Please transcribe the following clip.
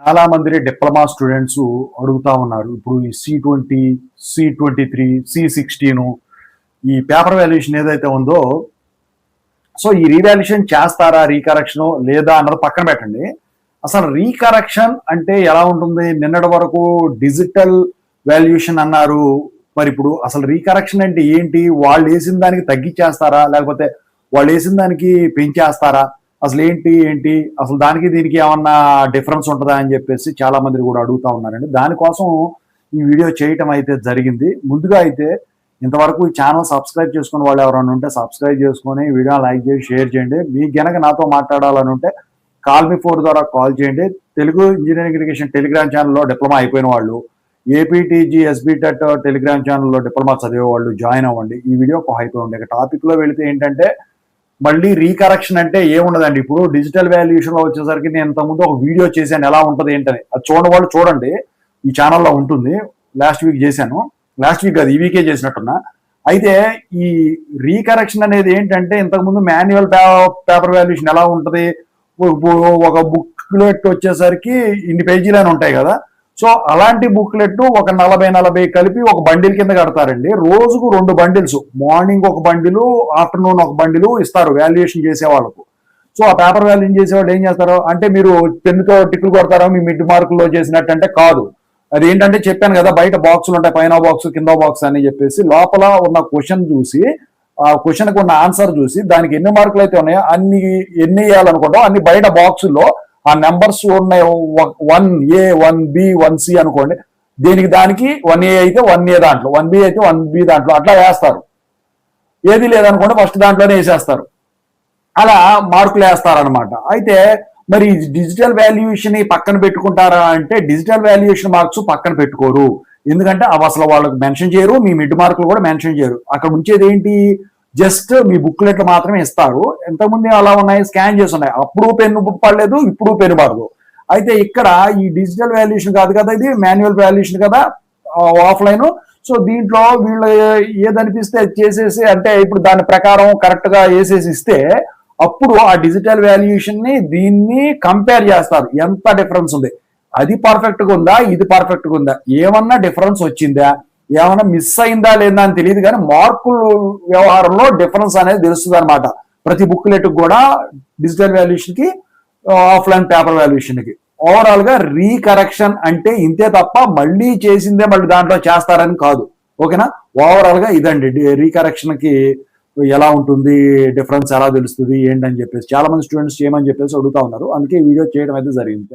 చాలా మంది diploma students అడుగుతా ఉన్నారు. ఇప్పుడు ఈ C20, C23, C16 ఈ పేపర్ వాల్యుయేషన్ ఏదైతే ఉందో, సో ఈ రీవాల్యుయేషన్ చేస్తారా రీకరెక్షన్ లేదా అన్నది పక్కన పెట్టండి. అసలు రీకరెక్షన్ అంటే ఎలా ఉంటుంది? నిన్నటి వరకు డిజిటల్ వాల్యుయేషన్ అన్నారు. మరి ఇప్పుడు అసలు రీకరెక్షన్ అంటే ఏంటి? వాళ్ళు వేసిన దానికి తగ్గించేస్తారా? లేకపోతే వాళ్ళు వేసిన దానికి పెంచేస్తారా? అసలు ఏంటి అసలు దానికి దీనికి ఏమన్నా డిఫరెన్స్ ఉంటుందా అని చెప్పేసి చాలా మంది కూడా అడుగుతా ఉన్నారండి. దానికోసం ఈ వీడియో చేయటం అయితే జరిగింది. ముందుగా అయితే ఇంతవరకు ఈ ఛానల్ సబ్స్క్రైబ్ చేసుకున్న వాళ్ళు ఎవరైనా ఉంటే సబ్స్క్రైబ్ చేసుకొని వీడియో లైక్ చేసి షేర్ చేయండి. మీకు గనక నాతో మాట్లాడాలని ఉంటే కాల్ మీ 4 ద్వారా కాల్ చేయండి. తెలుగు ఇంజనీరింగ్ ఎడ్యుకేషన్ టెలిగ్రామ్ ఛానల్లో డిప్లొమా అయిపోయిన వాళ్ళు, ఏపీటీజీ ఎస్బీటెట్ టెలిగ్రామ్ ఛానల్లో డిప్లొమా చదివే వాళ్ళు జాయిన్ అవ్వండి. ఈ వీడియో ఒక అయిపోయింది. ఇక టాపిక్లో వెళితే ఏంటంటే, మళ్ళీ రీకరెక్షన్ అంటే ఏముండదండి. ఇప్పుడు డిజిటల్ వాల్యుయేషన్ లో వచ్చేసరికి నేను ఇంతకుముందు ఒక వీడియో చేశాను ఎలా ఉంటుంది ఏంటని. అది చూడని వాళ్ళు చూడండి, ఈ ఛానల్లో ఉంటుంది. లాస్ట్ వీక్ చేశాను. లాస్ట్ వీక్ అది ఈ వీకే చేసినట్టున్నా. అయితే ఈ రీకరెక్షన్ అనేది ఏంటంటే, ఇంతకుముందు మాన్యువల్ పేపర్ వాల్యుయేషన్ ఎలా ఉంటుంది, ఒక బుక్లెట్ వచ్చేసరికి ఇన్ని పేజీలని ఉంటాయి కదా. సో అలాంటి బుక్లెట్ ఒక 40 కలిపి ఒక బండిల్ కింద కడతారండి. రోజుకు 2 బండిల్స్, మార్నింగ్ ఒక బండిలు, ఆఫ్టర్నూన్ ఒక బండిలు ఇస్తారు వాల్యుయేషన్ చేసే వాళ్ళకు. సో ఆ పేపర్ వాల్యుయేషన్ చేసే వాళ్ళు ఏం చేస్తారు అంటే, మీరు పెన్నుతో టిక్కులు కొడతారా మీ మిడ్ మార్కుల్లో చేసినట్టు అంటే కాదు. అది ఏంటంటే చెప్పాను కదా, బయట బాక్సులు ఉంటాయి, పైన బాక్స్ కింద బాక్స్ అని చెప్పేసి లోపల ఉన్న క్వశ్చన్ చూసి, ఆ క్వశ్చన్కి ఉన్న ఆన్సర్ చూసి దానికి ఎన్ని మార్కులు అయితే ఉన్నాయో ఎన్ని వేయాలనుకుంటాం అన్ని బయట బాక్సుల్లో ఆ నెంబర్స్ ఉన్నాయి. 1A 1B 1C అనుకోండి. దీనికి దానికి 1A అయితే 1A దాంట్లో, 1B అయితే 1B దాంట్లో అట్లా వేస్తారు. ఏది లేదనుకోండి ఫస్ట్ దాంట్లోనే వేసేస్తారు. అలా మార్కులు వేస్తారనమాట. అయితే మరి డిజిటల్ వాల్యుయేషన్ పక్కన పెట్టుకుంటారా అంటే, డిజిటల్ వాల్యుయేషన్ మార్క్స్ పక్కన పెట్టుకోరు. ఎందుకంటే అవి అసలు వాళ్ళకి మెన్షన్ చేయరు, మీ మిడ్ మార్కులు కూడా మెన్షన్ చేయరు. అక్కడ ఉంచేది ఏంటి, జస్ట్ మీ బుక్లెట్లు మాత్రమే ఇస్తారు. ఎంతమంది అలా ఉన్నాయి, స్కాన్ చేసి ఉన్నాయి. అప్పుడు పెన్ను పడలేదు, ఇప్పుడు పెన్ను పడదు. అయితే ఇక్కడ ఈ డిజిటల్ వాల్యుయేషన్ కాదు కదా, ఇది మాన్యువల్ వాల్యుయేషన్ కదా, ఆఫ్లైన్. సో దీంట్లో వీళ్ళు ఏదనిపిస్తే చేసేసి, అంటే ఇప్పుడు దాని ప్రకారం కరెక్ట్ గా వేసేసి ఇస్తే అప్పుడు ఆ డిజిటల్ వాల్యుయేషన్ ని దీన్ని కంపేర్ చేస్తారు. ఎంత డిఫరెన్స్ ఉంది, అది పర్ఫెక్ట్ గా ఉందా, ఇది పర్ఫెక్ట్ గా ఉందా, ఏమన్నా డిఫరెన్స్ వచ్చిందా, ఏమైనా మిస్ అయిందా లేదా అని తెలియదు. కానీ మార్కులు వ్యవహారంలో డిఫరెన్స్ అనేది తెలుస్తుంది అనమాట. ప్రతి బుక్లెట్ కూడా డిజిటల్ వాల్యుయేషన్ కి, ఆఫ్లైన్ పేపర్ వాల్యుయేషన్ కి. ఓవరాల్ గా రీకరెక్షన్ అంటే ఇంతే తప్ప మళ్ళీ చేసిందే మళ్ళీ దాంట్లో చేస్తారని కాదు. ఓకేనా? ఓవరాల్ గా ఇదండి రీకరెక్షన్ కి ఎలా ఉంటుంది, డిఫరెన్స్ ఎలా తెలుస్తుంది ఏంటని చెప్పేసి చాలా మంది స్టూడెంట్స్ చేయమని చెప్పేసి అడుగుతా ఉన్నారు. అందుకే ఈ వీడియో చేయడం అయితే జరిగింది.